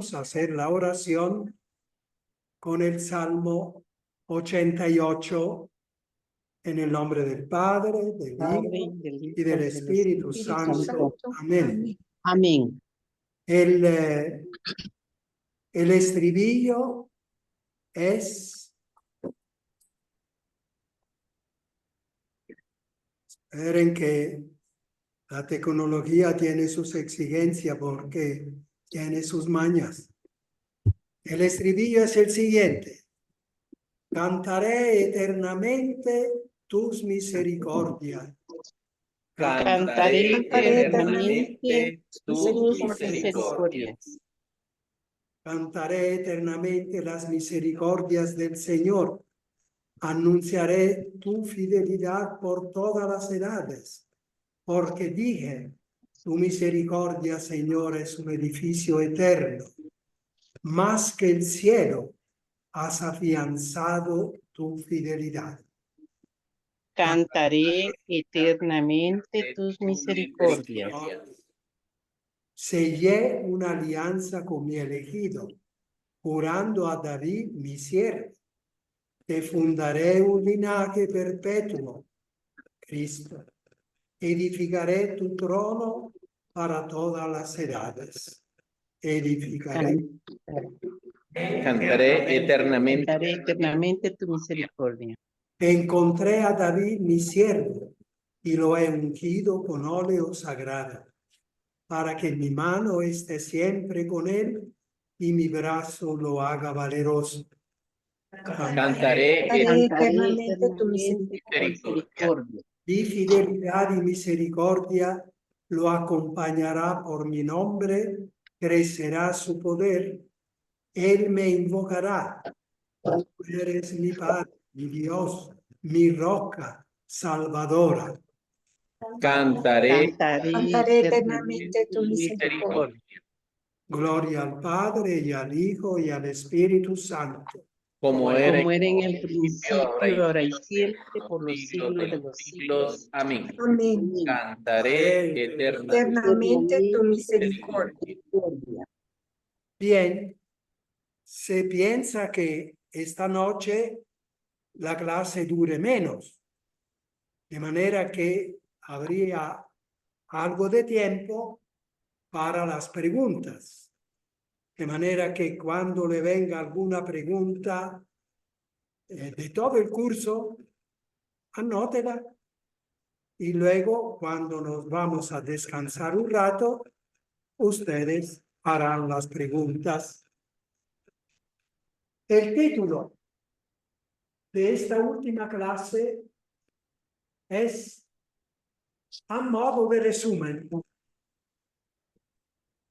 vamos a hacer la oración con el Salmo 88 en el nombre del Padre, del Hijo y del Espíritu Santo. Amén. Amén. El estribillo es... Esperen que la tecnología tiene sus exigencias porque tiene sus mañas. El estribillo es el siguiente. Cantaré eternamente tus misericordias. Cantaré eternamente tus misericordias. Cantaré eternamente las misericordias del Señor. Anunciaré tu fidelidad por todas las edades. Porque dije, tu misericordia, Señor, es un edificio eterno. Más que el cielo, has afianzado tu fidelidad. Cantaré eternamente tus misericordias. Sellé una alianza con mi elegido, jurando a David mi siervo. Te fundaré un linaje perpetuo, Cristo. Edificaré tu trono para todas las edades. Edificaré. Cantaré eternamente. Cantaré eternamente tu misericordia. Encontré a David mi siervo y lo he ungido con óleo sagrado, para que mi mano esté siempre con él y mi brazo lo haga valeroso. Cantaré eternamente tu misericordia. Di fidelidad y misericordia lo acompañará por mi nombre, crecerá su poder. Él me invocará. Tú eres mi Padre, mi Dios, mi roca salvadora. Cantaré eternamente tu misericordia. Gloria al Padre y al Hijo y al Espíritu Santo. como era Como era en el ahora principio, ahora y siempre, por los siglos de los siglos. Amén. Amén. Cantaré eternamente. Eternamente tu misericordia. Bien, se piensa que esta noche la clase dure menos, de manera que habría algo de tiempo para las preguntas. De manera que cuando le venga alguna pregunta de todo el curso, anótela. Y luego, cuando nos vamos a descansar un rato, ustedes harán las preguntas. El título de esta última clase es, a modo de resumen,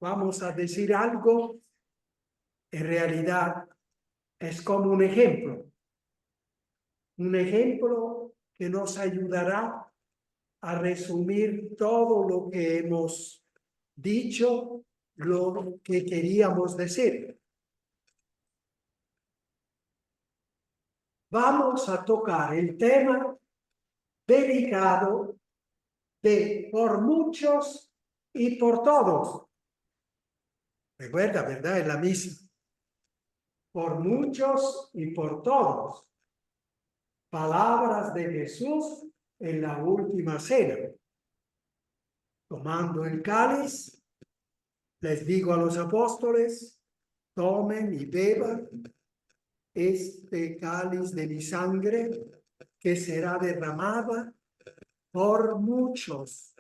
vamos a decir algo, en realidad es como un ejemplo que nos ayudará a resumir todo lo que hemos dicho, lo que queríamos decir. Vamos a tocar el tema delicado de por muchos y por todos. Recuerda, ¿verdad? Es la misma. Por muchos y por todos. Palabras de Jesús en la última cena. Tomando el cáliz, les digo a los apóstoles, tomen y beban este cáliz de mi sangre que será derramada por muchos.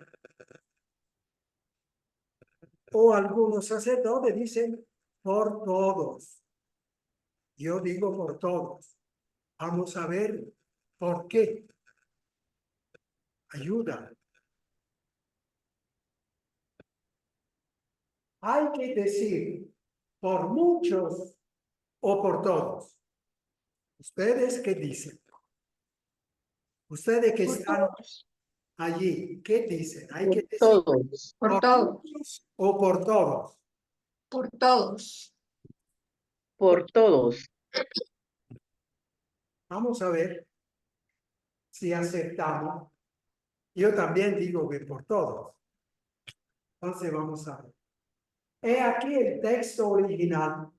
O algunos sacerdotes dicen por todos. Yo digo por todos. Vamos a ver por qué. Ayuda. Hay que decir por muchos o por todos. ¿Ustedes qué dicen? Ustedes que están allí, ¿qué dicen? Hay que decir Todos. Por todos. muchos o por todos. Por todos. Por todos. Vamos a ver si aceptamos. Yo también digo que por todos. Entonces vamos a ver. He aquí el texto original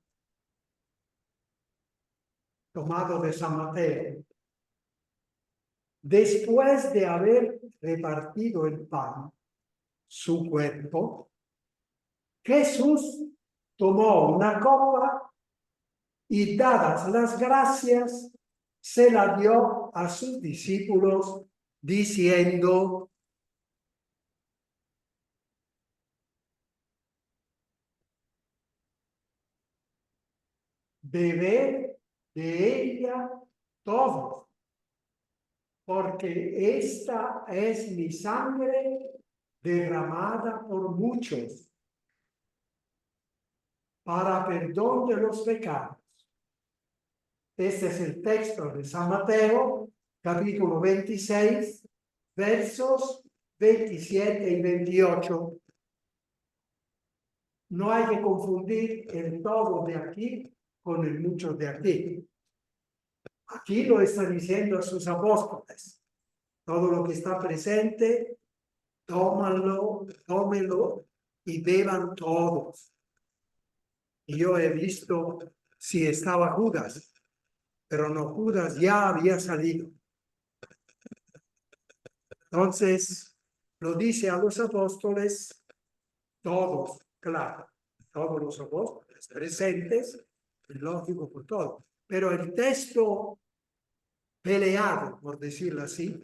tomado de San Mateo. Después de haber repartido el pan, su cuerpo, Jesús tomó una copa y, dadas las gracias, se la dio a sus discípulos, diciendo: bebed de ella todos, porque esta es mi sangre derramada por muchos para perdón de los pecados. Este es el texto de San Mateo, capítulo 26, versos 27 y 28. No hay que confundir el todo de aquí con el mucho de aquí. Aquí lo está diciendo a sus apóstoles. Todo lo que está presente, tómenlo y beban todos. Y yo he visto si estaba Judas, pero no, Judas ya había salido. Entonces, lo dice a los apóstoles, todos, claro, todos los apóstoles presentes, es lógico por todo. Pero el texto peleado, por decirlo así,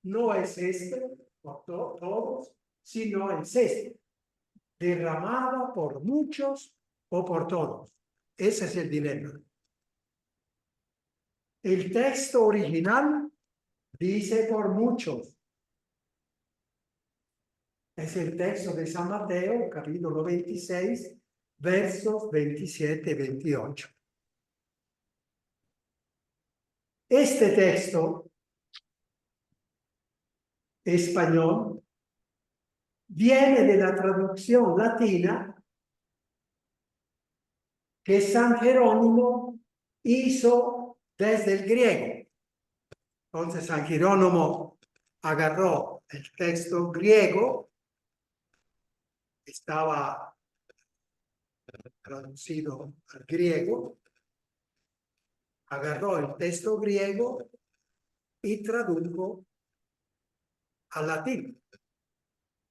no es este, por todos, sino es este, derramada por muchos o por todos. Ese es el dilema. El texto original dice por muchos. Es el texto de San Mateo, capítulo 26, versos 27 y 28. Este texto español viene de la traducción latina que San Jerónimo hizo desde el griego. Entonces San Jerónimo agarró el texto griego, estaba traducido al griego, agarró el texto griego y tradujo al latín.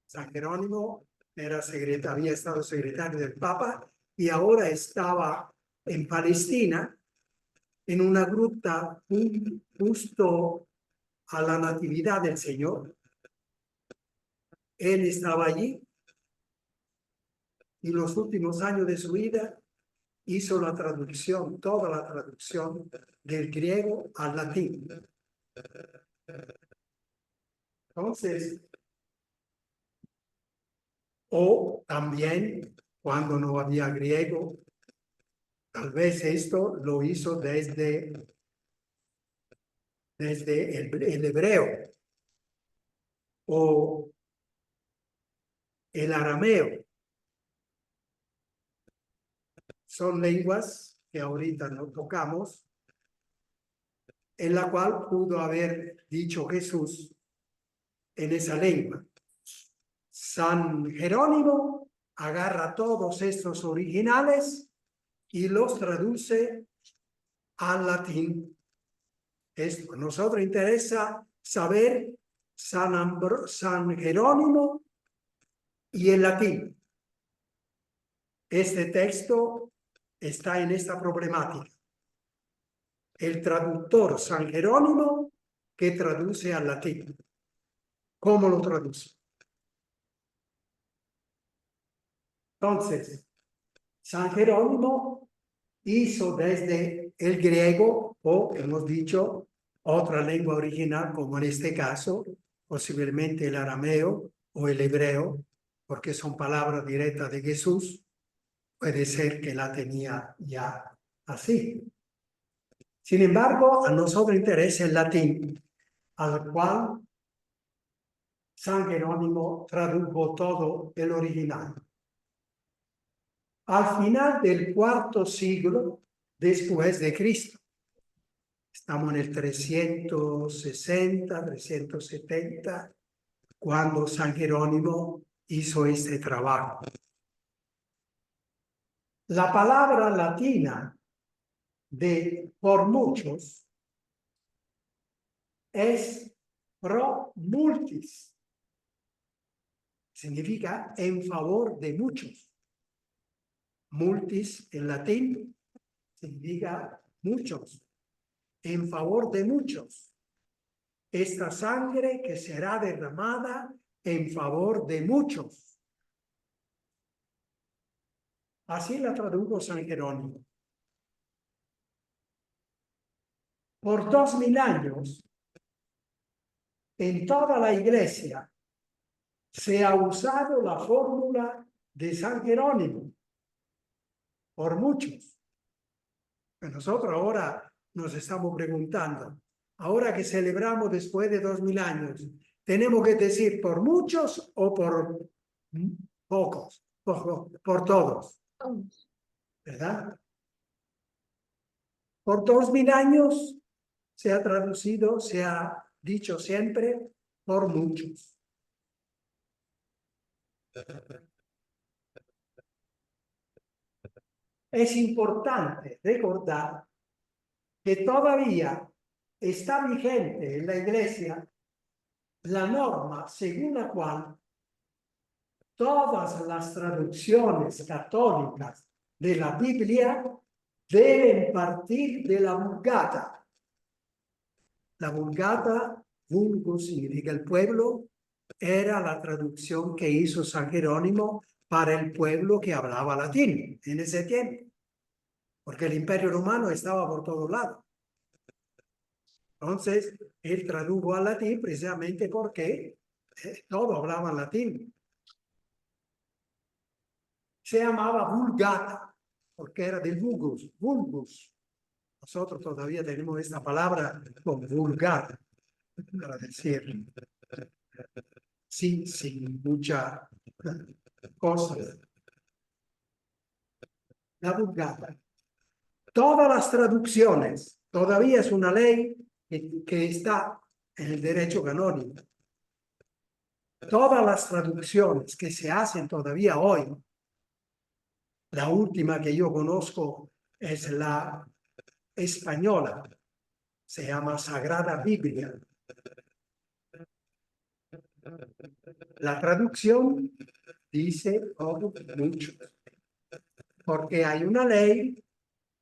San Jerónimo había estado secretario del Papa y ahora estaba en Palestina, en una gruta justo a la Natividad del Señor. Él estaba allí y los últimos años de su vida hizo la traducción, toda la traducción del griego al latín. Entonces, o también cuando no había griego, tal vez esto lo hizo desde el hebreo o el arameo. Son lenguas que ahorita no tocamos, en la cual pudo haber dicho Jesús en esa lengua. San Jerónimo agarra todos estos originales y los traduce al latín. A nosotros interesa saber San Jerónimo y el latín. Este texto está en esta problemática. El traductor San Jerónimo que traduce al latín. ¿Cómo lo traduce? Entonces, San Jerónimo hizo desde el griego, o hemos dicho, otra lengua original, como en este caso, posiblemente el arameo o el hebreo, porque son palabras directas de Jesús. Puede ser que la tenía ya así. Sin embargo, a nosotros interesa el latín, al cual San Jerónimo tradujo todo el original. Al final del cuarto siglo después de Cristo, estamos en el 360, 370, cuando San Jerónimo hizo este trabajo. La palabra latina de por muchos es pro multis. Significa en favor de muchos. Multis en latín significa muchos. En favor de muchos. Esta sangre que será derramada en favor de muchos. Así la tradujo San Jerónimo. Por 2000 años, en toda la iglesia, se ha usado la fórmula de San Jerónimo. Por muchos. Pero nosotros ahora nos estamos preguntando, ahora que celebramos después de 2000 años, ¿tenemos que decir por muchos o por pocos? Por todos. ¿Verdad? Por 2000 años se ha traducido, se ha dicho siempre por muchos. Es importante recordar que todavía está vigente en la Iglesia la norma según la cual todas las traducciones católicas de la Biblia deben partir de la Vulgata. La Vulgata, vulgus significa el pueblo, era la traducción que hizo San Jerónimo para el pueblo que hablaba latín en ese tiempo, porque el Imperio Romano estaba por todos lados. Entonces, él tradujo al latín precisamente porque todos hablaban latín. Se llamaba Vulgata, porque era del vulgus, vulgus. Nosotros todavía tenemos esta palabra con vulgar, para decir, sin mucha cosa. La Vulgata. Todas las traducciones, todavía es una ley que está en el derecho canónico. Todas las traducciones que se hacen todavía hoy, la última que yo conozco es la española, se llama Sagrada Biblia. La traducción dice por muchos, porque hay una ley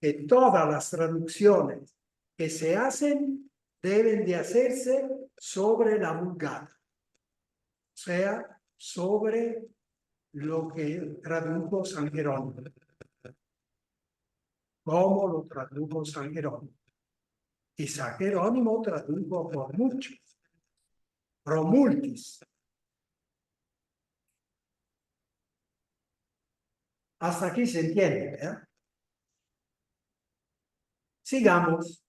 que todas las traducciones que se hacen deben de hacerse sobre la Vulgata, o sea, sobre lo que tradujo San Jerónimo. ¿Cómo lo tradujo San Jerónimo? Y San Jerónimo tradujo por muchos, pro multis. Hasta aquí se entiende, ¿eh? Sigamos.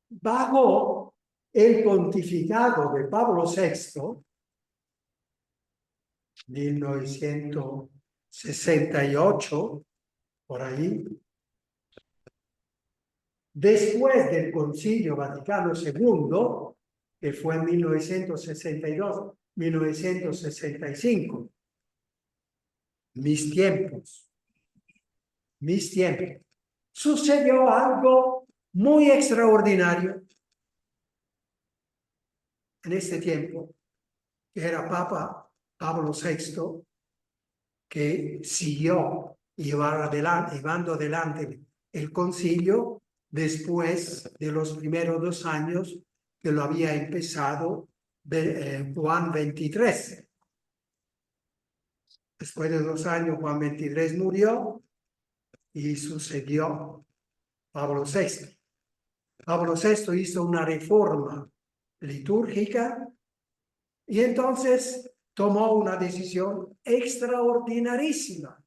Bajo el pontificado de Pablo VI, 1968, por ahí, después del Concilio Vaticano II, que fue en 1962-1965, mis tiempos, sucedió algo muy extraordinario en este tiempo, que era Papa Pablo VI, que siguió llevando adelante el concilio después de los primeros 2 años que lo había empezado Juan XXIII. Después de 2 años, Juan XXIII murió y sucedió Pablo VI. Pablo VI hizo una reforma litúrgica y entonces tomó una decisión extraordinarísima.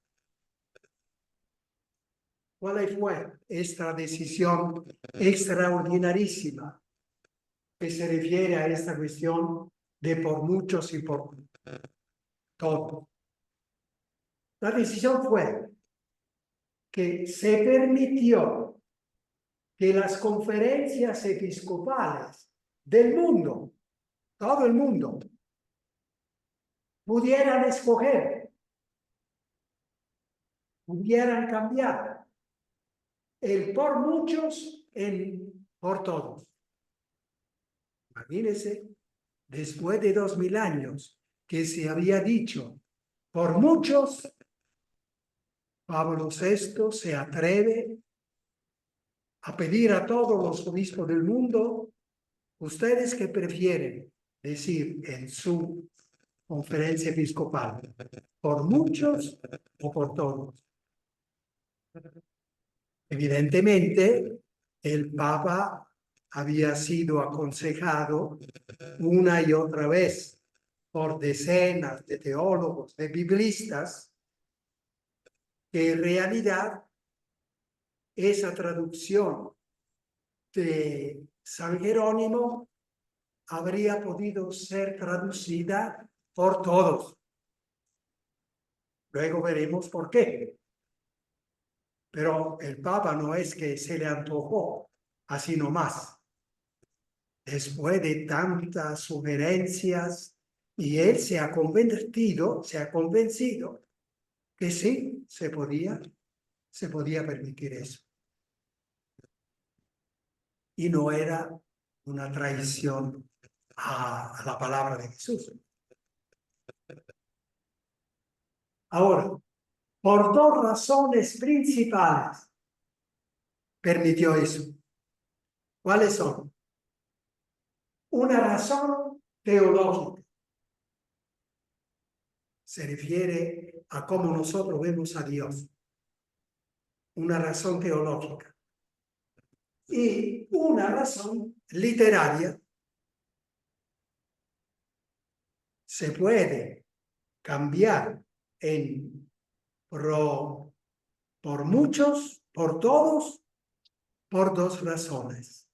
¿Cuál fue esta decisión extraordinarísima que se refiere a esta cuestión de por muchos y por todos? La decisión fue que se permitió que las conferencias episcopales del mundo, todo el mundo, pudieran escoger pudieran cambiar el por muchos en por todos. Imagínense, después de 2000 años que se había dicho por muchos, Pablo VI se atreve a pedir a todos los obispos del mundo, ustedes que prefieren decir en su conferencia episcopal, por muchos o por todos. Evidentemente, el Papa había sido aconsejado una y otra vez por decenas de teólogos, de biblistas, que en realidad esa traducción de San Jerónimo habría podido ser traducida por todos. Luego veremos por qué. Pero el Papa no es que se le antojó así nomás. Después de tantas sugerencias, y él se ha convencido que sí, se podía permitir eso. Y no era una traición a la palabra de Jesús. Ahora, por dos razones principales permitió eso. ¿Cuáles son? Una razón teológica. Se refiere a cómo nosotros vemos a Dios. Una razón teológica. Y una razón literaria. Se puede cambiar en por muchos, por todos, por dos razones.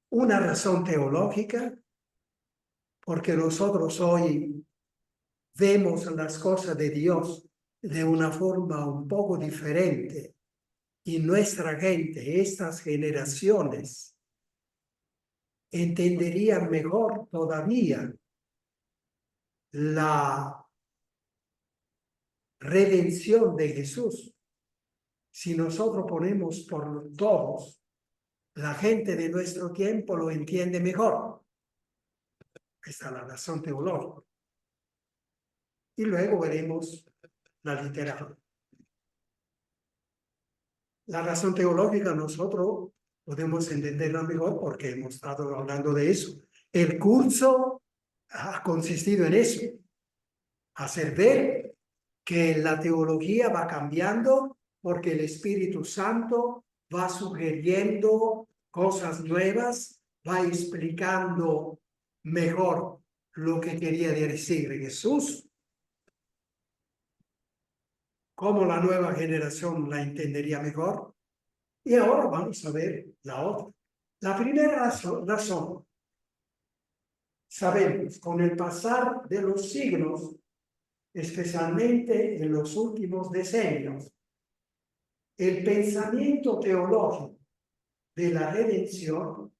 Una razón teológica, porque nosotros hoy vemos las cosas de Dios de una forma un poco diferente. Y nuestra gente, estas generaciones, entenderían mejor todavía la redención de Jesús. Si nosotros ponemos por todos, la gente de nuestro tiempo lo entiende mejor. Esta es la razón teológica. Y luego veremos la literatura. La razón teológica nosotros podemos entenderla mejor porque hemos estado hablando de eso. El curso ha consistido en eso. Hacer ver que la teología va cambiando porque el Espíritu Santo va sugiriendo cosas nuevas, va explicando mejor lo que quería decir Jesús, cómo la nueva generación la entendería mejor. Y ahora vamos a ver la otra. La primera razón, sabemos, con el pasar de los siglos, especialmente en los últimos decenios, el pensamiento teológico de la redención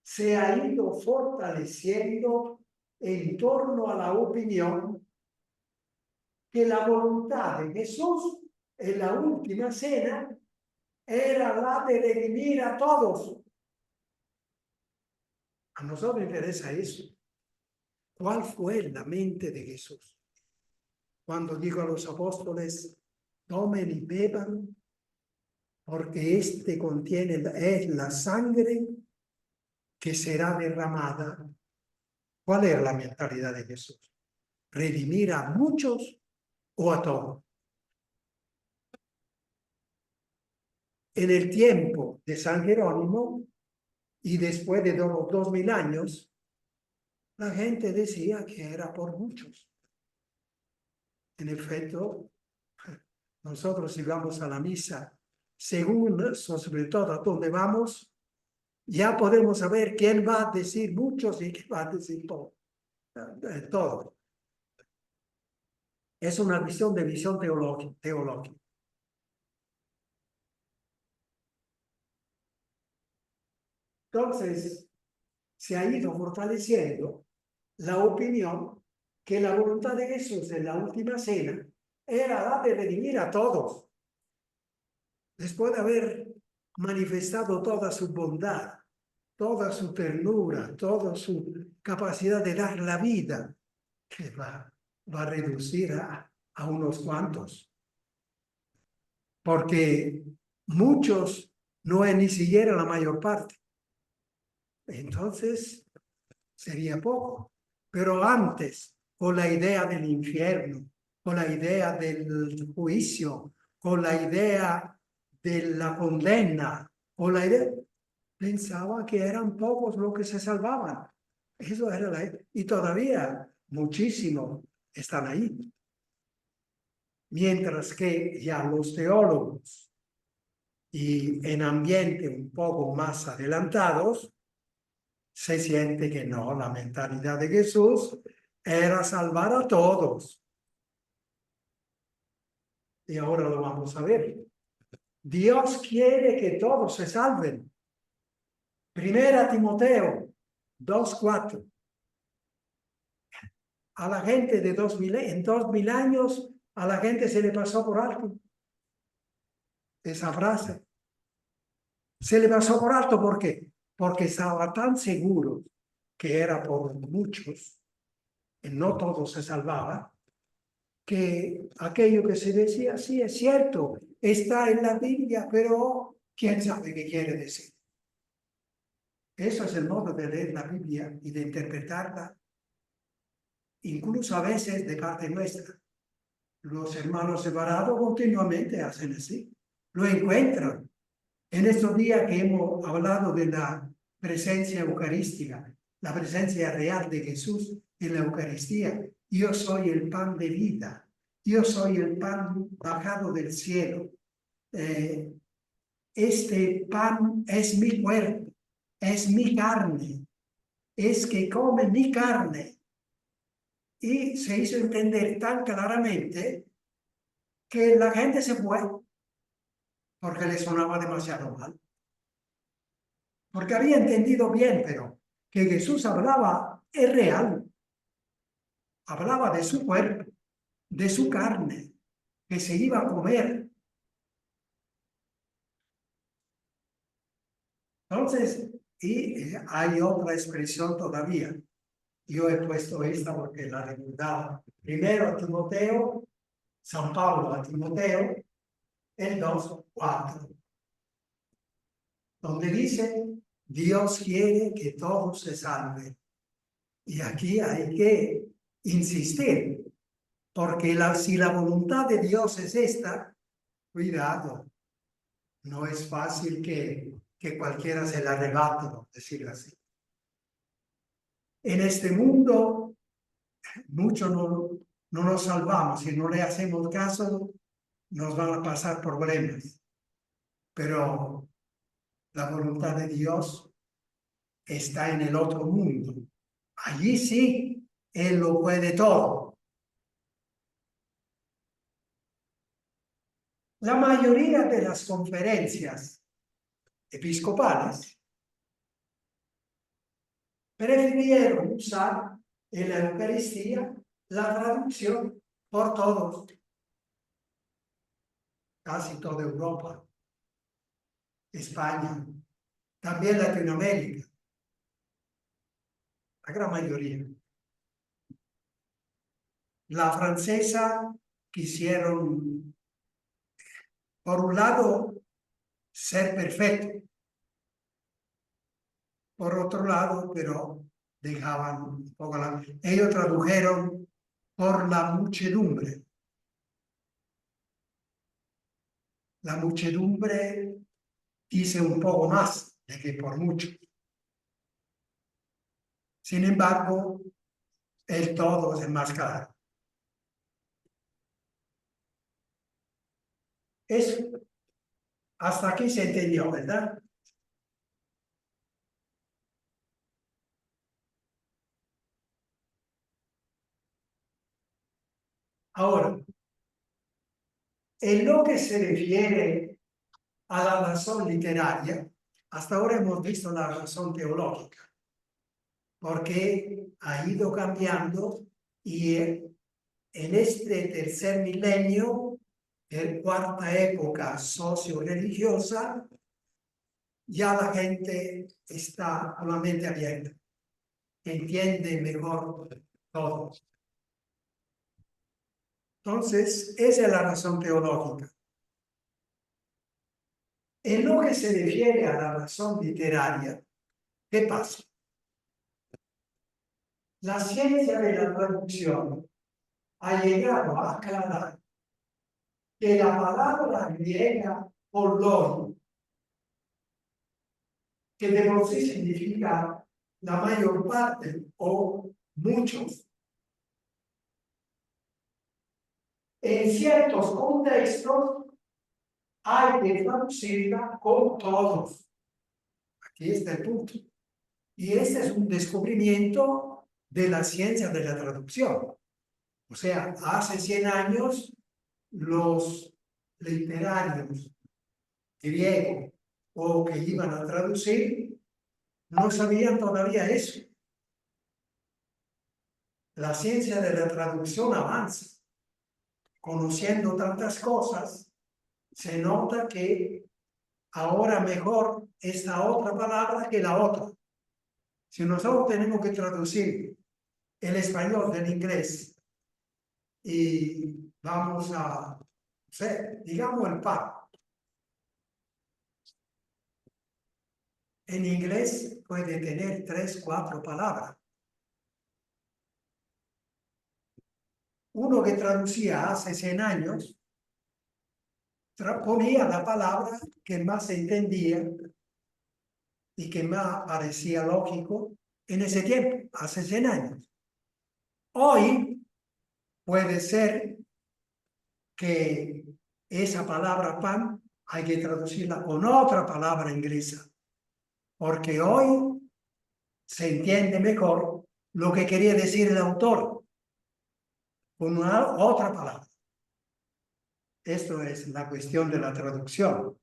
se ha ido fortaleciendo en torno a la opinión que la voluntad de Jesús en la última cena era la de redimir a todos. A nosotros nos interesa eso. ¿Cuál fue la mente de Jesús? Cuando dijo a los apóstoles, tomen y beban, porque este contiene, es la sangre que será derramada. ¿Cuál era la mentalidad de Jesús? ¿Redimir a muchos o a todos? En el tiempo de San Jerónimo y después de los 2000 años, la gente decía que era por muchos. En efecto, nosotros si vamos a la misa, según, sobre todo a dónde vamos, ya podemos saber quién va a decir muchos y quién va a decir todo. Todo. Es una visión teológica. Entonces, se ha ido fortaleciendo la opinión que la voluntad de Jesús en la última cena era la de redimir a todos. después de haber manifestado toda su bondad, toda su ternura, toda su capacidad de dar la vida, que va a reducir a unos cuantos. Porque muchos no es ni siquiera la mayor parte. Entonces, sería poco. Pero antes, con la idea del infierno, con la idea del juicio, con la idea de la condena, con la idea, pensaba que eran pocos los que se salvaban. Eso era y todavía muchísimos están ahí. Mientras que ya los teólogos y en ambientes un poco más adelantados, se siente que no, la mentalidad de Jesús era salvar a todos. Y ahora lo vamos a ver. Dios quiere que todos se salven. Primera Timoteo 2:4. A la gente de en 2000 años, a la gente se le pasó por alto esa frase. Se le pasó por alto, ¿por qué? Porque estaba tan seguro que era por muchos, y no todos se salvaban, que aquello que se decía, sí, es cierto, está en la Biblia, pero ¿quién sabe qué quiere decir? Eso es el modo de leer la Biblia y de interpretarla, incluso a veces de parte nuestra. Los hermanos separados continuamente hacen así, lo encuentran. En estos días que hemos hablado de la presencia eucarística, la presencia real de Jesús en la Eucaristía, yo soy el pan de vida, yo soy el pan bajado del cielo. Este pan es mi cuerpo, es mi carne, es que come mi carne. Y se hizo entender tan claramente que la gente se fue porque le sonaba demasiado mal. Porque había entendido bien, pero que Jesús hablaba es real. Hablaba de su cuerpo, de su carne, que se iba a comer. Entonces, y hay otra expresión todavía. Yo he puesto esta porque la recordaba. Primero a Timoteo, San Pablo a Timoteo, el 2:4, donde dice, Dios quiere que todos se salven. Y aquí hay que insistir, porque si la voluntad de Dios es esta, cuidado, no es fácil que cualquiera se la arrebate, por decirlo así. En este mundo, muchos no nos salvamos. Si no le hacemos caso, nos van a pasar problemas. Pero la voluntad de Dios está en el otro mundo. Allí sí, Él lo puede todo. La mayoría de las conferencias episcopales prefirieron usar en la Eucaristía la traducción por todos, casi toda Europa, España, también Latinoamérica, la gran mayoría. La francesa quisieron, por un lado, ser perfecto, por otro lado, pero dejaban un poco ellos tradujeron por la muchedumbre. La muchedumbre dice un poco más de que por mucho. Sin embargo, el todo es más claro. Hasta aquí se entendió, ¿verdad? Ahora, en lo que se refiere a la razón literaria, hasta ahora hemos visto la razón teológica, porque ha ido cambiando y en este tercer milenio cuarta época socio-religiosa, ya la gente está con la mente abierta, entiende mejor todo. Entonces, esa es la razón teológica. En lo que se refiere a la razón literaria, ¿qué pasa? La ciencia de la traducción ha llegado a aclarar que la palabra griega "holloi", que de por sí significa la mayor parte o muchos, en ciertos contextos hay que traducirla con todos. Aquí está el punto. Y este es un descubrimiento de la ciencia de la traducción. O sea, hace 100 años los literarios griegos o que iban a traducir no sabían todavía eso. La ciencia de la traducción avanza. Conociendo tantas cosas, se nota que ahora mejor esta otra palabra que la otra. Si nosotros tenemos que traducir el español del inglés y vamos a, no sé, digamos el pan. En inglés puede tener 3, 4 palabras. Uno que traducía hace 100 años ponía la palabra que más se entendía y que más parecía lógico en ese tiempo, hace 100 años. Hoy puede ser que esa palabra pan hay que traducirla con otra palabra inglesa, porque hoy se entiende mejor lo que quería decir el autor con una otra palabra. Esto es la cuestión de la traducción,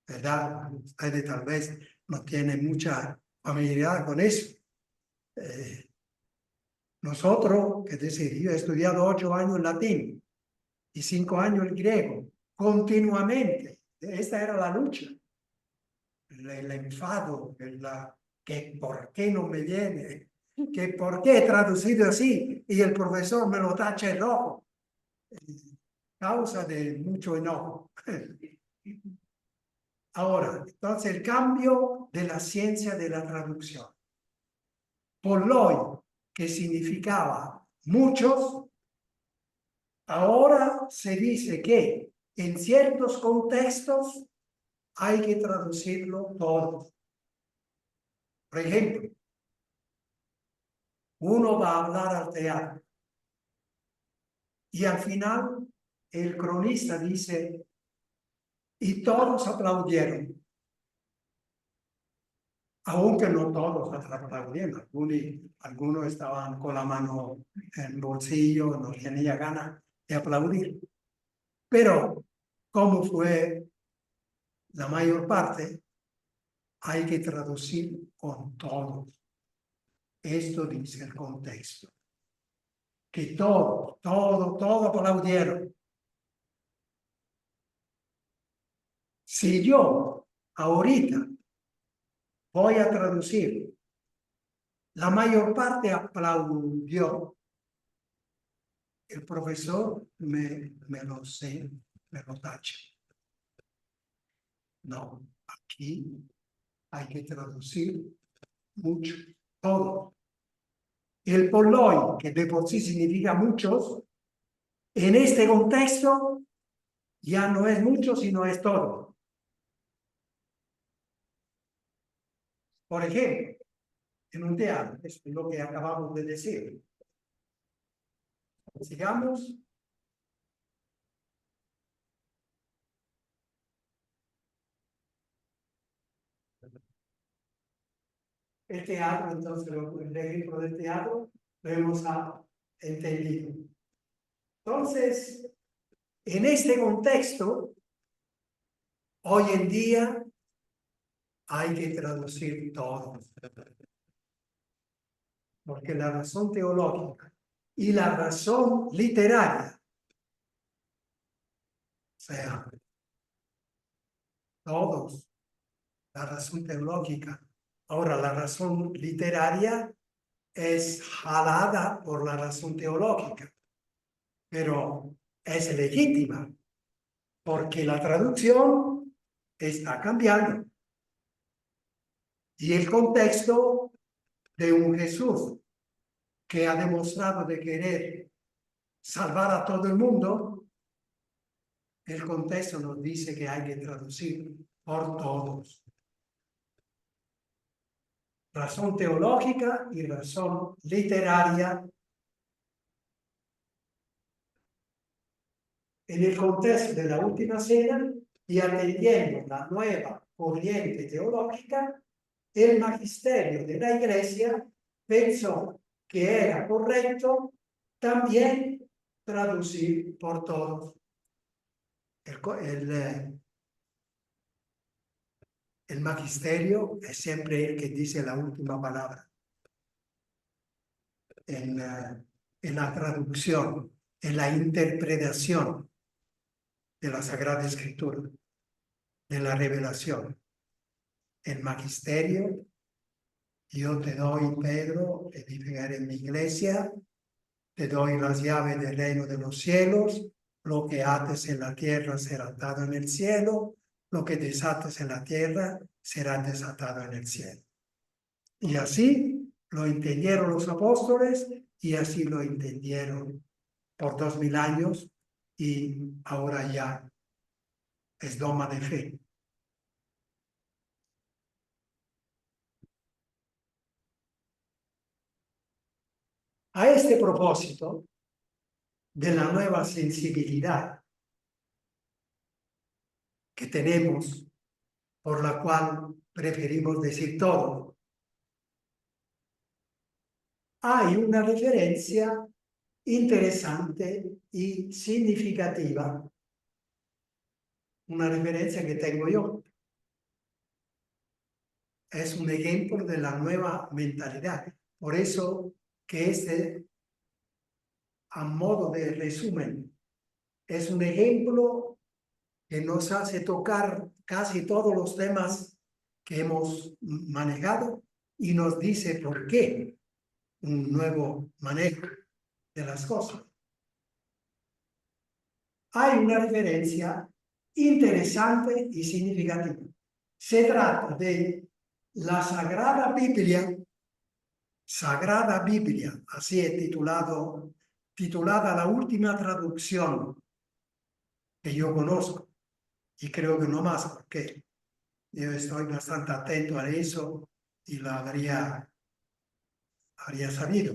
¿verdad? Ustedes tal vez no tienen mucha familiaridad con eso. Nosotros, es decir, yo he estudiado 8 años latín y 5 años el griego, continuamente. Esta era la lucha, el enfado, que por qué no me viene, que por qué he traducido así y el profesor me lo tacha en rojo. Causa de mucho enojo. Ahora, entonces el cambio de la ciencia de la traducción. Polloi, que significaba muchos, ahora se dice que en ciertos contextos hay que traducirlo todo. Por ejemplo, uno va a hablar al teatro y al final el cronista dice, y todos aplaudieron. Aunque no todos aplaudieron, algunos estaban con la mano en el bolsillo, no tenía ganas de aplaudir. Pero, como fue la mayor parte, hay que traducir con todos. Esto dice el contexto. Que todos aplaudieron. Si yo ahorita voy a traducir, la mayor parte aplaudió, el profesor me lo tacha. No, aquí hay que traducir mucho, todo. El polloi, que de por sí significa muchos, en este contexto ya no es mucho, sino es todo. Por ejemplo, en un teatro, es lo que acabamos de decir. Sigamos. El teatro, entonces, el ejemplo del teatro, lo hemos entendido. Entonces, en este contexto, hoy en día hay que traducir todo. Porque la razón teológica y la razón literaria sea, todos, la razón teológica. Ahora, la razón literaria es jalada por la razón teológica, pero es legítima, porque la traducción está cambiando. Y el contexto de un Jesús que ha demostrado de querer salvar a todo el mundo, el contexto nos dice que hay que traducir por todos. Razón teológica y razón literaria. En el contexto de la última cena y atendiendo la nueva corriente teológica, el magisterio de la Iglesia pensó que era correcto también traducir por todos. El magisterio es siempre el que dice la última palabra en la traducción, en la interpretación de la Sagrada Escritura, de la revelación. El magisterio, yo te doy, Pedro, edificaré en mi iglesia, te doy las llaves del reino de los cielos, lo que ates en la tierra será atado en el cielo, lo que desates en la tierra será desatado en el cielo. Y así lo entendieron los apóstoles y así lo entendieron por 2000 años y ahora ya es dogma de fe. A este propósito de la nueva sensibilidad que tenemos, por la cual preferimos decir todo, hay una referencia interesante y significativa, una referencia que tengo yo. Es un ejemplo de la nueva mentalidad. Por eso que a modo de resumen, es un ejemplo que nos hace tocar casi todos los temas que hemos manejado y nos dice por qué un nuevo manejo de las cosas. Hay una referencia interesante y significativa. Se trata de la Sagrada Biblia, así es titulada la última traducción que yo conozco, y creo que no más, porque yo estoy bastante atento a eso y la habría sabido.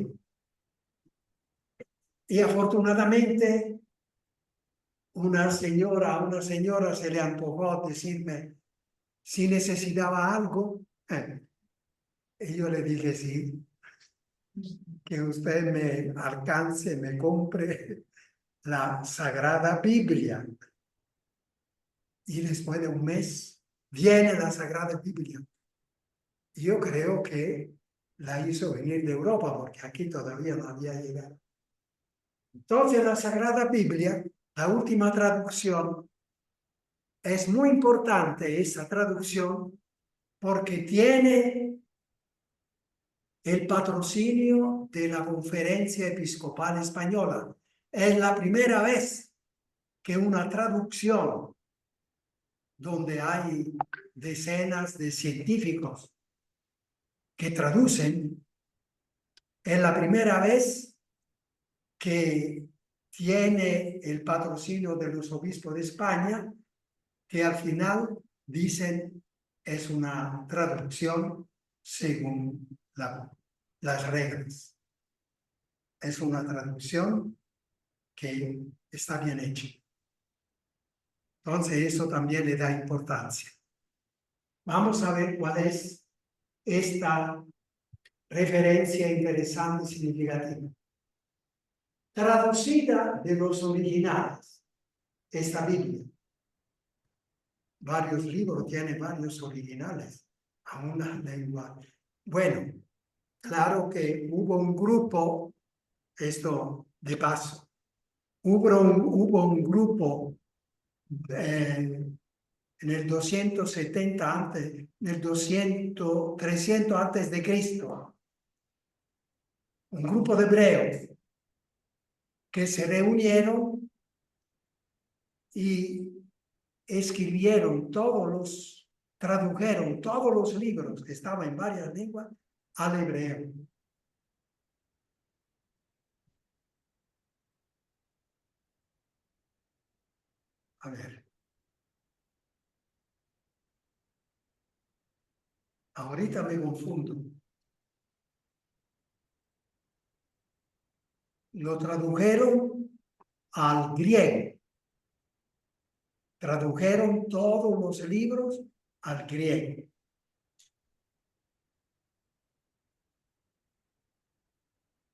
Y afortunadamente, una señora se le antojó decirme si necesitaba algo, y yo le dije sí, que usted me alcance, me compre la Sagrada Biblia. Y después de un mes viene la Sagrada Biblia. Yo creo que la hizo venir de Europa, porque aquí todavía no había llegado. Entonces la Sagrada Biblia, la última traducción, es muy importante esa traducción porque tiene el patrocinio de la Conferencia Episcopal Española. Es la primera vez que una traducción donde hay decenas de científicos que traducen, es la primera vez que tiene el patrocinio de los obispos de España, que al final dicen es una traducción según las reglas. Es una traducción que está bien hecha. Entonces eso también le da importancia. Vamos a ver cuál es esta referencia interesante y significativa. Traducida de los originales, esta Biblia. Varios libros tienen varios originales a una lengua. Bueno, claro que hubo un grupo, esto de paso, hubo un grupo en el 270 antes, en el 300 antes de Cristo, un grupo de hebreos que se reunieron y tradujeron todos los libros que estaban en varias lenguas al hebreo. A ver. Ahorita me confundo. Lo tradujeron al griego. Tradujeron todos los libros al griego.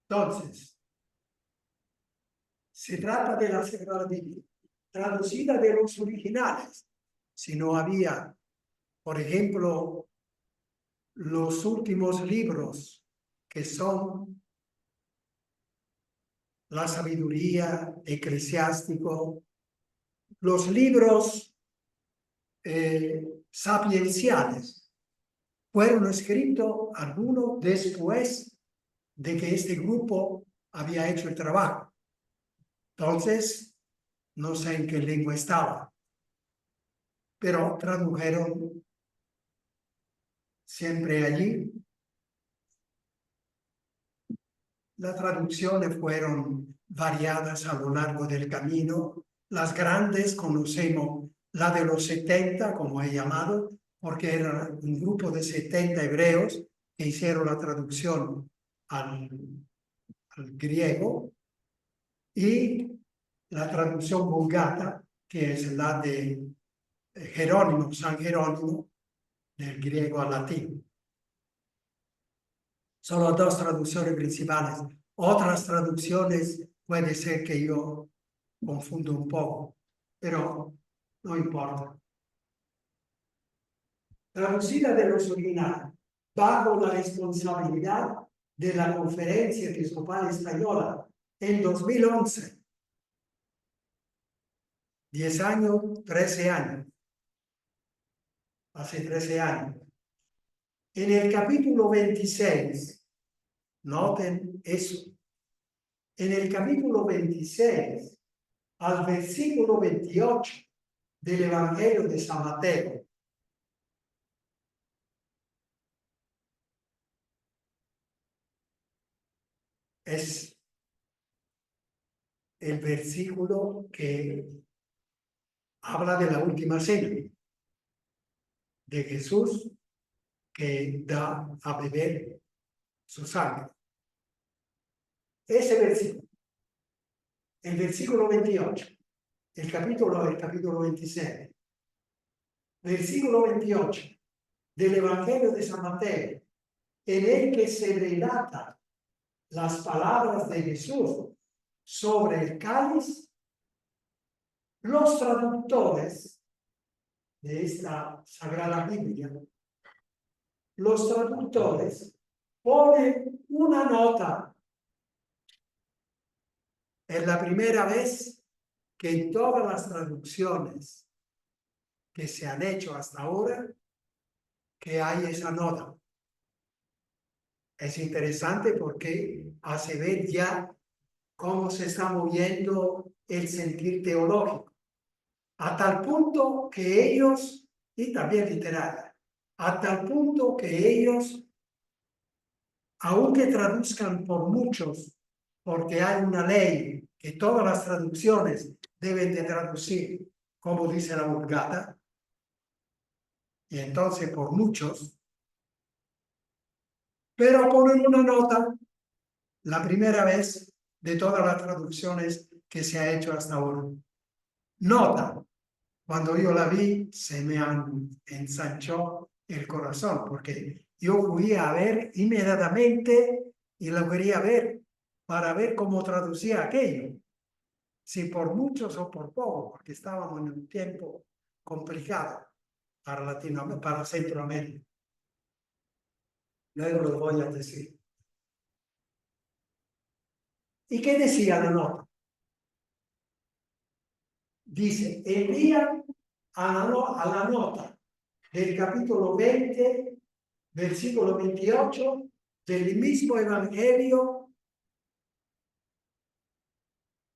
Entonces, se trata de la Sagrada Biblia, traducida de los originales. Si no había, por ejemplo, los últimos libros que son la sabiduría, eclesiástico, los libros sapienciales, fueron escritos algunos después de que este grupo había hecho el trabajo. Entonces, no sé en qué lengua estaba, pero tradujeron siempre allí. Las traducciones fueron variadas a lo largo del camino. Las grandes conocemos la de los 70, como he llamado, porque era un grupo de 70 hebreos que hicieron la traducción al griego, y la traducción Vulgata, que es la de Jerónimo, San Jerónimo, del griego al latín. Son las dos traducciones principales. Otras traducciones puede ser que yo confundo un poco, pero no importa. Traducida de los originales, bajo la responsabilidad de la Conferencia Episcopal Española en 2011. 10 años, 13 años. Hace 13 años. En el capítulo 26, noten eso. En el capítulo 26, al versículo 28 del Evangelio de San Mateo, es el versículo que habla de la última cena de Jesús, que da a beber su sangre. Ese versículo, el versículo 28, el capítulo 26, versículo 28 del Evangelio de San Mateo, en el que se relata las palabras de Jesús sobre el cáliz. Los traductores de esta Sagrada Biblia, los traductores ponen una nota. Es la primera vez que en todas las traducciones que se han hecho hasta ahora, que hay esa nota. Es interesante porque hace ver ya cómo se está moviendo el sentir teológico, a tal punto que ellos, y también literaria, a tal punto que ellos, aunque traduzcan por muchos, porque hay una ley que todas las traducciones deben de traducir, como dice la Vulgata, y entonces por muchos, pero ponen una nota, la primera vez de todas las traducciones que se ha hecho hasta ahora. Nota, cuando yo la vi, se me ensanchó el corazón, porque yo fui a ver inmediatamente y lo quería ver para ver cómo traducía aquello, si por muchos o por poco, porque estábamos en un tiempo complicado para Centroamérica. Luego lo voy a decir. ¿Y qué decía la nota? dice, envía a la nota del capítulo 20, versículo 28 del mismo Evangelio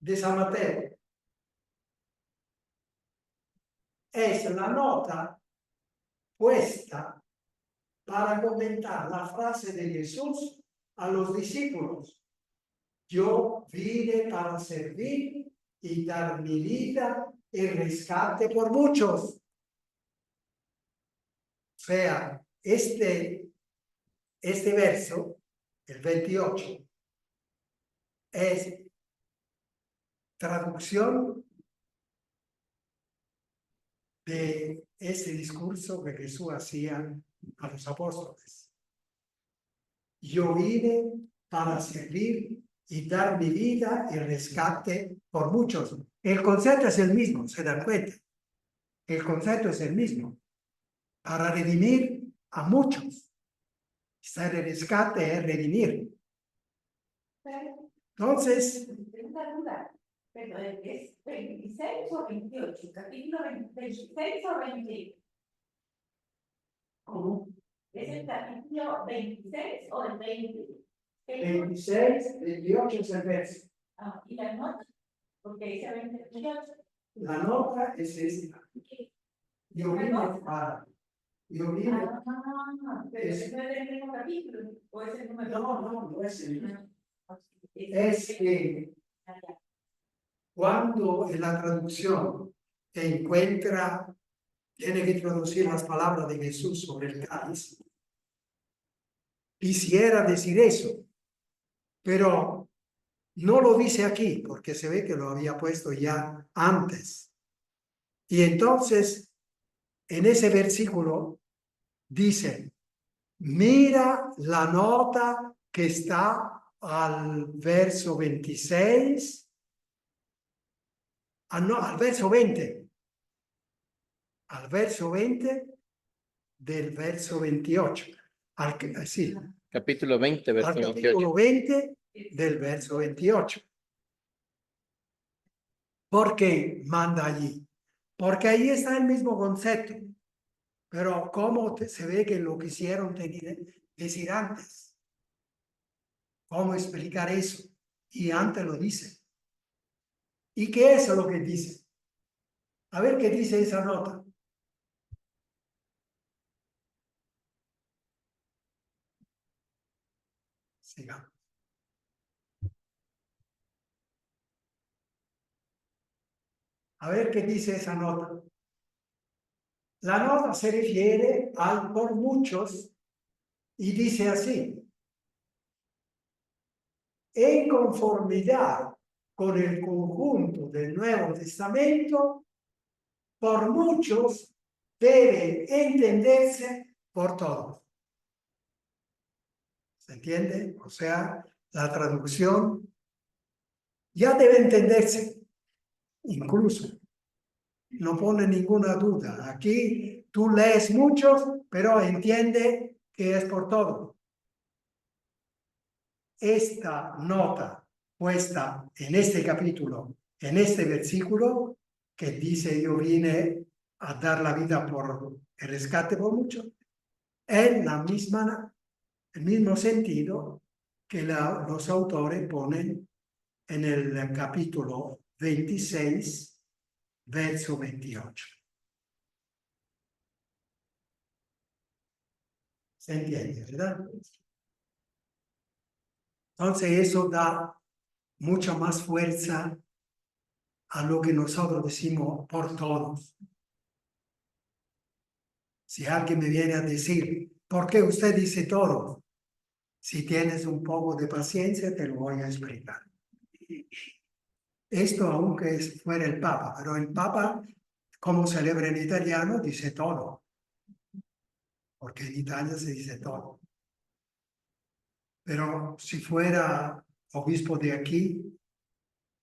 de San Mateo. Es la nota puesta para comentar la frase de Jesús a los discípulos. Yo vine para servir y dar mi vida en rescate por muchos. O sea, este verso, el 28, es traducción de ese discurso que Jesús hacía a los apóstoles. Yo vine para servir y dar mi vida y rescate por muchos. El concepto es el mismo, se dan cuenta. El concepto es el mismo. Para redimir a muchos. Estar en rescate es redimir. Entonces, Pero es 26 o 28, capítulo 26 o 20. ¿cómo? ¿Es el capítulo 26 o el 20? 26, 28 es el verso. Ah, ¿y la nota? Porque dice 28. La nota es esta. Yo vine para. Yo vine. Pero ese no es el mismo capítulo, o es el número. No es el mismo. Es que cuando en la traducción encuentra, tiene que traducir las palabras de Jesús sobre el cáliz. Quisiera decir eso, pero no lo dice aquí, porque se ve que lo había puesto ya antes. Y entonces, en ese versículo, dice, mira la nota que está al verso 26, al verso 20. Al verso 20 del verso 28. Sí, Capítulo 20, verso al 28. capítulo 20 del verso 28. ¿Por qué manda allí? Porque ahí está el mismo concepto. Pero ¿cómo se ve que lo quisieron decir antes? ¿Cómo explicar eso? Y antes lo dice. ¿Y qué es lo que dice? A ver qué dice esa nota. Sigamos. A ver qué dice esa nota. La nota se refiere al por muchos y dice así: en conformidad con el conjunto del Nuevo Testamento, por muchos debe entenderse por todos. ¿Se entiende? O sea, la traducción ya debe entenderse, incluso. No pone ninguna duda. Aquí tú lees muchos, pero entiende que es por todo. Esta nota puesta en este capítulo, en este versículo, que dice yo vine a dar la vida por el rescate por muchos, es el mismo sentido que los autores ponen en el capítulo 26, verso 28. ¿Se entiende, verdad? Entonces eso da mucha más fuerza a lo que nosotros decimos por todos. Si alguien me viene a decir, ¿por qué usted dice todo? Si tienes un poco de paciencia, te lo voy a explicar. Esto aunque fuera el Papa, pero el Papa, como celebra en italiano, dice todo. Porque en Italia se dice todo. Pero si fuera obispo de aquí,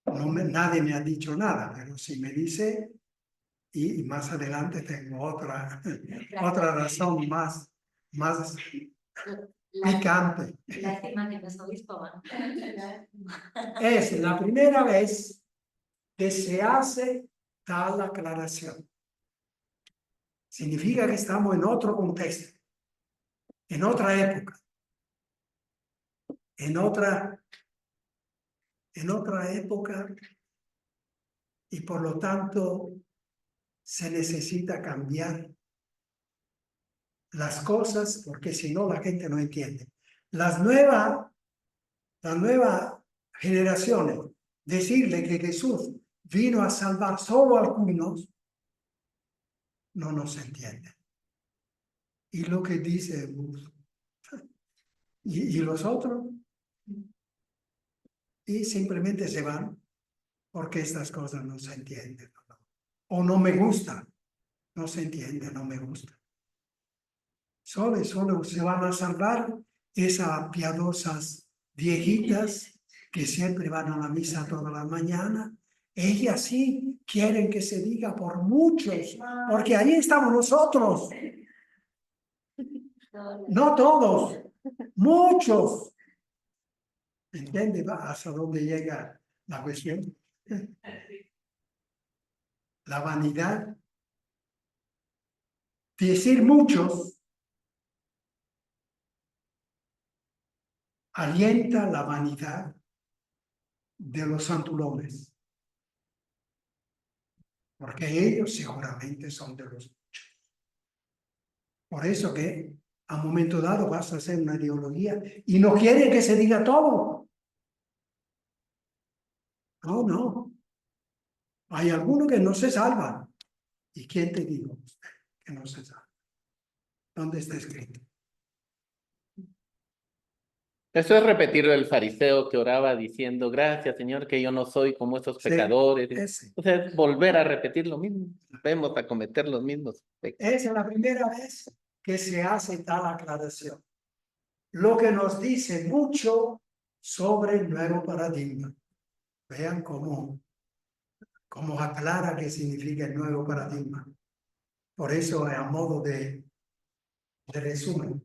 nadie me ha dicho nada, pero si me dice, y más adelante tengo otra razón más picante. Lástima que no es obispo. Es la primera vez que se hace tal aclaración. Significa que estamos en otro contexto, en otra época, en otra época, y por lo tanto se necesita cambiar las cosas porque si no la gente no entiende. Las nuevas generaciones, decirle que Jesús vino a salvar solo a algunos, no nos entienden. Y lo que dice, y los otros, y simplemente se van porque estas cosas no se entienden. O no me gustan, no se entiende, no me gusta. Solo se van a salvar esas piadosas viejitas que siempre van a la misa toda la mañana. Ellas sí quieren que se diga por muchos, porque ahí estamos nosotros. No todos, muchos. ¿Entiende hasta dónde llega la cuestión? La vanidad. Decir muchos alienta la vanidad de los santulones, porque ellos seguramente son de los muchos. Por eso que a un momento dado vas a hacer una ideología y no quiere que se diga todo. No. Hay algunos que no se salvan. ¿Y quién te dijo que no se salva? ¿Dónde está escrito? Eso es repetir el fariseo que oraba diciendo, gracias Señor, que yo no soy como esos Sí, pecadores. ese. O sea, es volver a repetir lo mismo. Vemos a cometer los mismos pecados. Esa es la primera vez que se hace tal aclaración. Lo que nos dice mucho sobre el nuevo paradigma. Vean cómo aclara qué significa el nuevo paradigma. Por eso, a modo de resumen,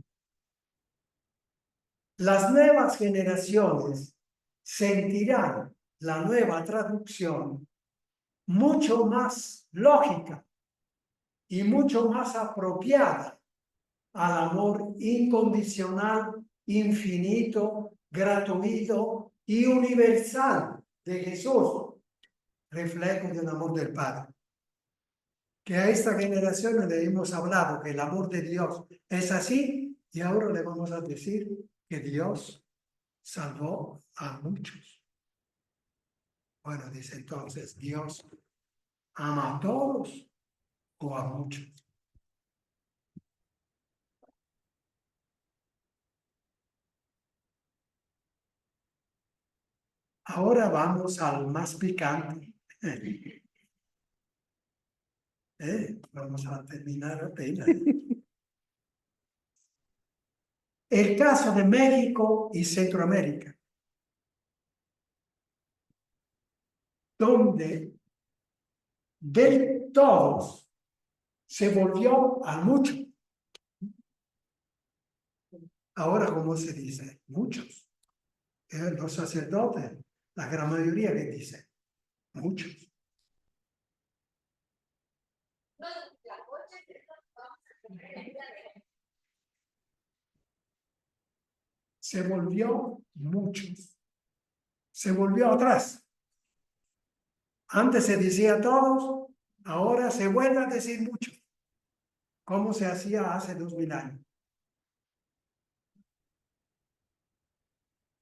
las nuevas generaciones sentirán la nueva traducción mucho más lógica y mucho más apropiada al amor incondicional, infinito, gratuito y universal de Jesús, reflejo del amor del Padre. Que a esta generación le hemos hablado que el amor de Dios es así, y ahora le vamos a decir que Dios salvó a muchos. Bueno, dice entonces, ¿Dios ama a todos o a muchos? Ahora vamos al más picante. Vamos a terminar apenas. El caso de México y Centroamérica, donde de todos se volvió a mucho. Ahora, ¿cómo se dice? Muchos. Los sacerdotes, la gran mayoría que dice, muchos. Se volvió muchos. Se volvió atrás. Antes se decía todos, ahora se vuelve a decir muchos. Como se hacía hace 2000 años.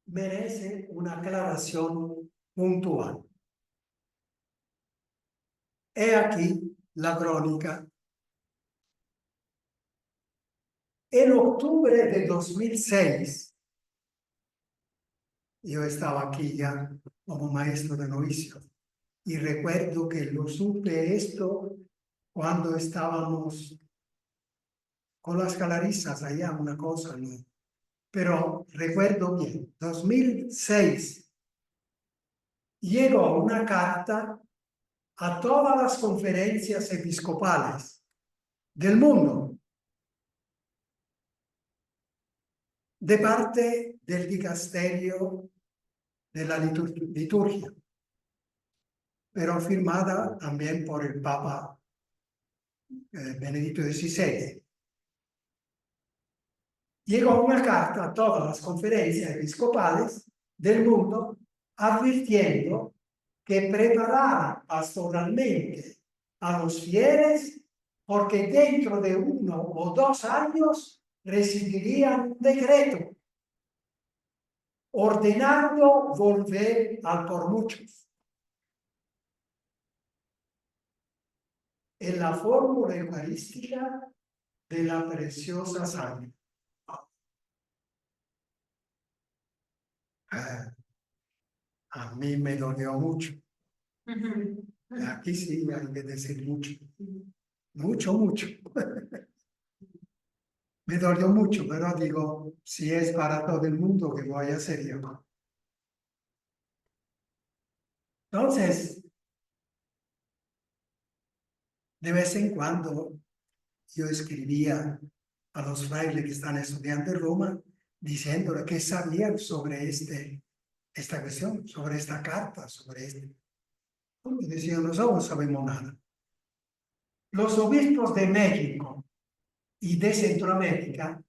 Merece una aclaración puntual. He aquí la crónica. En octubre de 2006, yo estaba aquí ya como maestro de novicios y recuerdo que lo supe esto cuando estábamos con las Clarisas allá, una cosa, ¿no? Pero recuerdo bien, 2006 llegó una carta a todas las conferencias episcopales del mundo de parte del dicasterio de la liturgia. pero firmada también por el Papa Benedicto XVI. Llegó una carta a todas las conferencias episcopales del mundo advirtiendo que prepararan pastoralmente a los fieles porque dentro de 1 o 2 años recibirían un decreto ordenando volver al por muchos. En la fórmula eucarística de la preciosa sangre. A mí me dolió mucho. Aquí sí hay que decir mucho. Mucho, mucho. Me dolió mucho, pero digo, si es para todo el mundo, ¿qué voy a hacer yo? Entonces, de vez en cuando yo escribía a los frailes que están estudiando en Roma, diciéndole que sabían sobre esta cuestión, sobre esta carta, sobre este. Y decían, nosotros no sabemos nada. Los obispos de México y de Centroamérica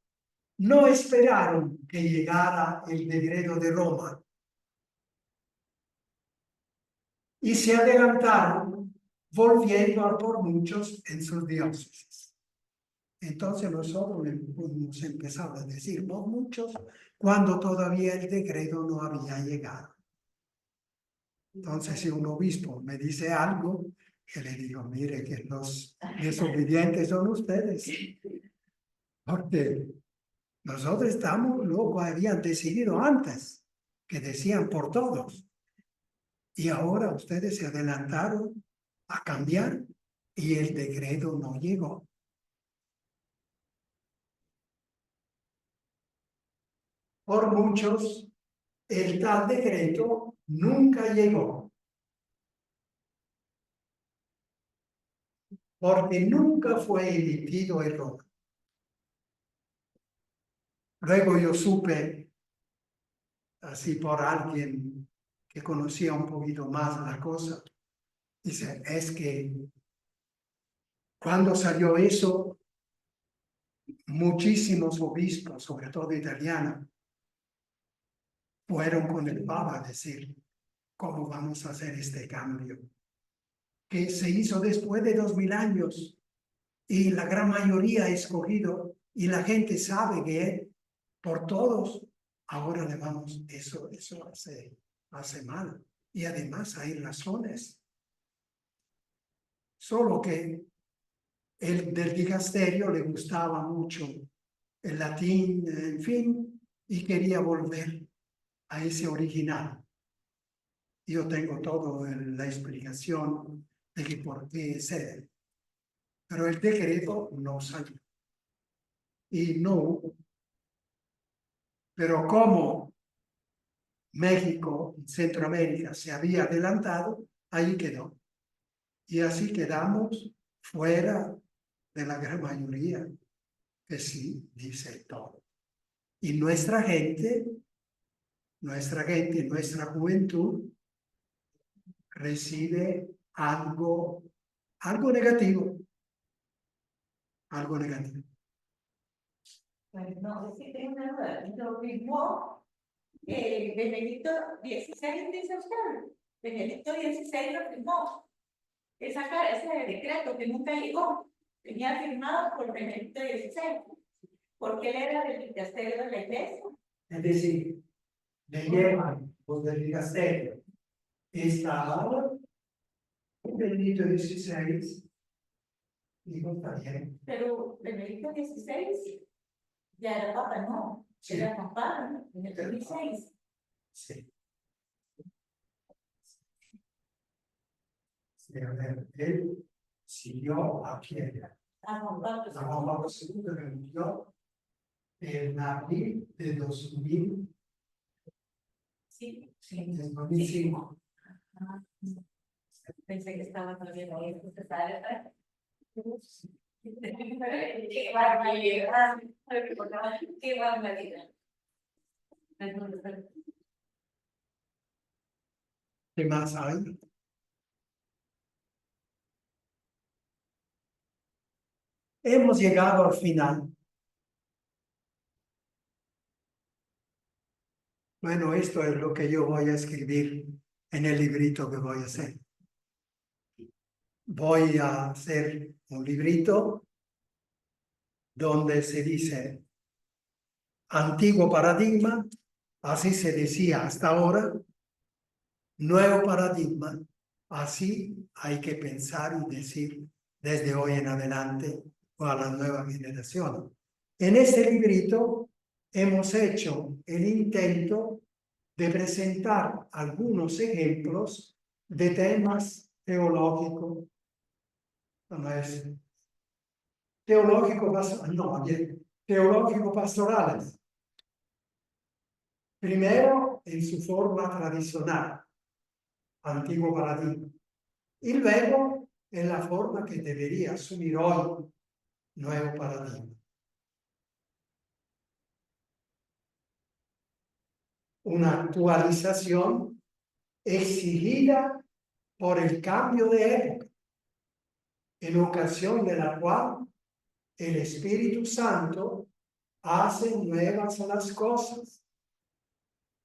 no esperaron que llegara el decreto de Roma y se adelantaron volviendo a por muchos en sus diócesis. Entonces nosotros hemos empezado a decir por muchos cuando todavía el decreto no había llegado. Entonces si un obispo me dice algo, que le digo, mire que los desobedientes son ustedes. Porque nosotros estamos, luego habían decidido antes, que decían por todos. Y ahora ustedes se adelantaron a cambiar y el decreto no llegó. Por muchos, el tal decreto nunca llegó. Porque nunca fue emitido en Roma. Luego yo supe, así por alguien que conocía un poquito más la cosa, dice, es que cuando salió eso, muchísimos obispos, sobre todo italianos, fueron con el Papa a decir, ¿cómo vamos a hacer este cambio? Que se hizo después de 2000 años y la gran mayoría ha escogido y la gente sabe que por todos, ahora le vamos, eso hace mal. Y además hay razones. Solo que el del dicasterio le gustaba mucho el latín, en fin, y quería volver a ese original. Yo tengo toda la explicación de que por qué es él. Pero el decreto no salió. Y no, pero como México y Centroamérica se había adelantado, ahí quedó. Y así quedamos fuera de la gran mayoría que sí dice todo. Y nuestra gente, nuestra juventud recibe algo negativo. Algo negativo. Pues no, es que tengo una duda. Lo firmó Benedicto XVI, dice usted. Benedicto XVI lo firmó. Ese decreto que nunca llegó, venía firmado por Benedicto XVI, porque él era del dicasterio de la iglesia. Es decir, le llevan los del dicasterio esta ahora, Benedicto XVI, digo, está bien. Pero Benedicto XVI ya era papa, ¿no? Sí. Era papa, ¿no? En el 2006. Sí. Sí, a ver, él siguió a pie. Ah, Juan Pablo A Juan Pablo II renunció en abril de 2000, sí. en 2005. Ah, pensé que estaba todavía ahí. ¿Usted sabe? Qué barbaridad. Qué barbaridad. ¿Qué más hay? hemos llegado al final. Bueno, esto es lo que yo voy a escribir en el librito que voy a hacer. Voy a hacer un librito donde se dice antiguo paradigma, así se decía hasta ahora, nuevo paradigma, así hay que pensar y decir desde hoy en adelante a la nueva generación. En este librito hemos hecho el intento de presentar algunos ejemplos de temas teológicos, teológico-pastorales. Primero, en su forma tradicional, antiguo paradigma, y luego en la forma que debería asumir hoy, nuevo paradigma. Una actualización exigida por el cambio de época, en ocasión de la cual el Espíritu Santo hace nuevas las cosas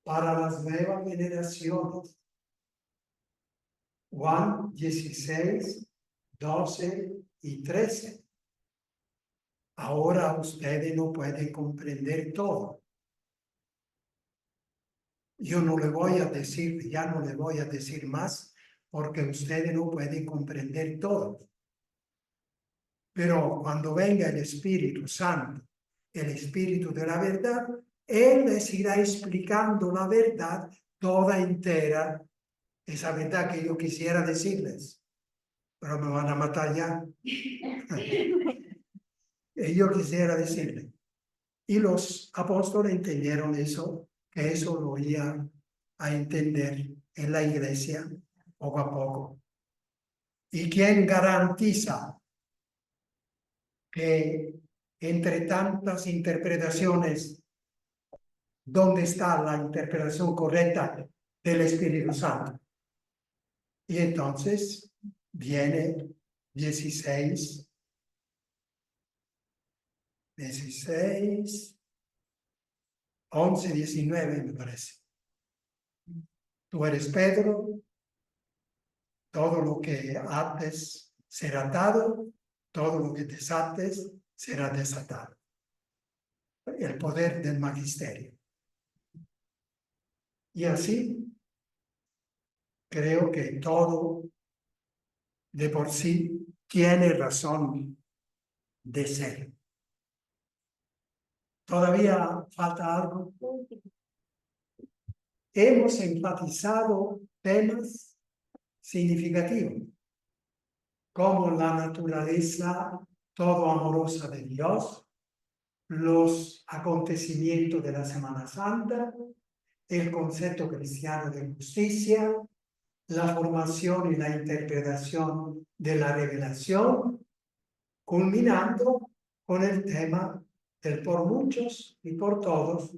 para las nuevas generaciones. Juan 16, 12 y 13. Ahora ustedes no pueden comprender todo. Yo no le voy a decir, ya no le voy a decir más, porque ustedes no pueden comprender todo. Pero cuando venga el Espíritu Santo, el Espíritu de la verdad, Él les irá explicando la verdad toda entera, esa verdad que yo quisiera decirles, pero me van a matar ya. Y yo quisiera decirles. Y los apóstoles entendieron eso, que eso lo iba a entender en la iglesia poco a poco. ¿Y quién garantiza que entre tantas interpretaciones, dónde está la interpretación correcta del Espíritu Santo? Y entonces viene 16, 11, 19 me parece. Tú eres Pedro, todo lo que ates será atado, todo lo que desates será desatado. El poder del magisterio. Y así creo que todo de por sí tiene razón de ser. ¿Todavía falta algo? Hemos enfatizado temas significativos, como la naturaleza todo amorosa de Dios, los acontecimientos de la Semana Santa, el concepto cristiano de justicia, la formación y la interpretación de la revelación, culminando con el tema del por muchos y por todos,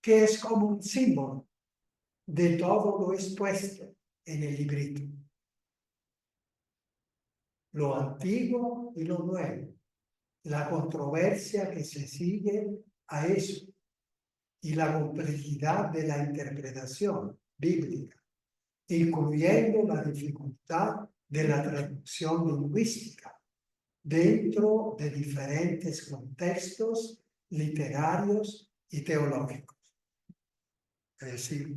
que es como un símbolo de todo lo expuesto en el librito. Lo antiguo y lo nuevo, la controversia que se sigue a eso y la complejidad de la interpretación bíblica, incluyendo la dificultad de la traducción lingüística dentro de diferentes contextos literarios y teológicos. Es decir,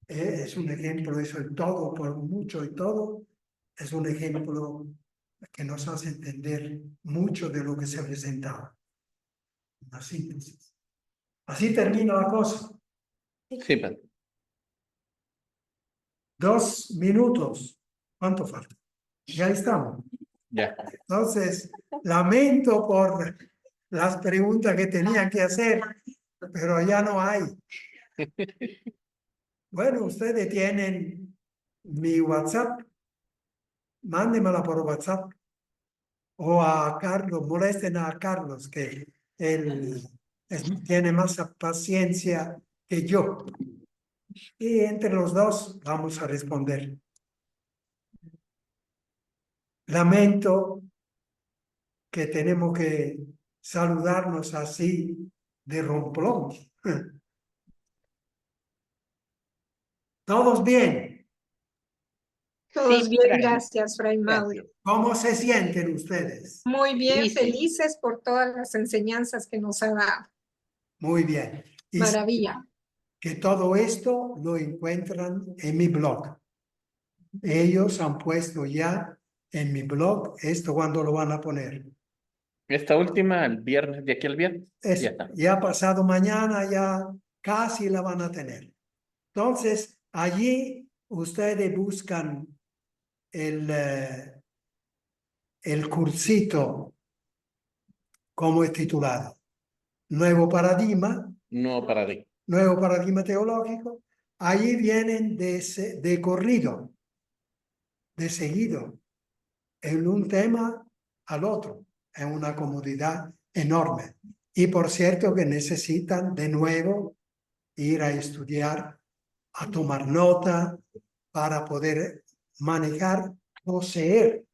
es un ejemplo, eso el todo por mucho y todo, es un ejemplo que nos hace entender mucho de lo que se presentaba. Una síntesis. Así termina la cosa. Sí, padre. 2 minutos. ¿Cuánto falta? Ya estamos. Ya. Entonces, lamento por las preguntas que tenía que hacer, pero ya no hay. Bueno, ustedes tienen mi WhatsApp. Mándemela por WhatsApp. O a Carlos, molesten a Carlos, que él tiene más paciencia que yo. Y entre los dos vamos a responder. Lamento que tenemos que saludarnos así de romplón. ¿Todos bien? Todos Sí, bien, Fray. gracias, Fray Mauro. Gracias. ¿Cómo se sienten ustedes? Muy bien, Listo. felices por todas las enseñanzas que nos ha dado. Muy bien. Y Maravilla. que todo esto lo encuentran en mi blog. Ellos han puesto ya en mi blog esto. ¿Cuándo lo van a poner? Esta última, el viernes, de aquí al viernes. Es, Ya está. ya pasado mañana, ya casi la van a tener. Entonces, allí ustedes buscan el cursito, como es titulado, Nuevo Paradigma Teológico. Allí vienen de corrido, de seguido, en un tema al otro, en una comodidad enorme. Y por cierto que necesitan de nuevo ir a estudiar, a tomar nota para poder manejar, poseer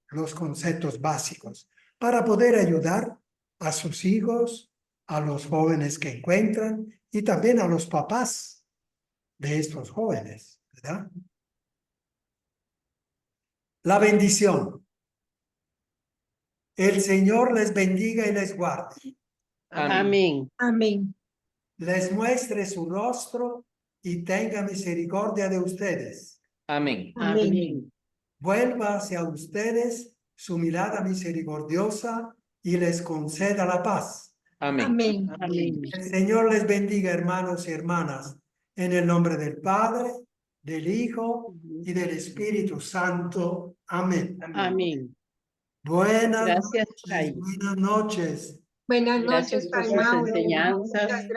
los conceptos básicos, para poder ayudar a sus hijos, a los jóvenes que encuentran y también a los papás de estos jóvenes, ¿verdad? La bendición. El Señor les bendiga y les guarde. Amén. Amén. Les muestre su rostro y tenga misericordia de ustedes. Amén. Amén. Vuelva hacia ustedes su mirada misericordiosa y les conceda la paz. Amén. Amén. Amén. El Señor les bendiga, hermanos y hermanas, en el nombre del Padre, del Hijo y del Espíritu Santo. Amén. Amén. Buenas Gracias, noches, Fray. buenas noches. Buenas noches, Gracias por Fray sus Mauro. enseñanzas. Muchas gracias.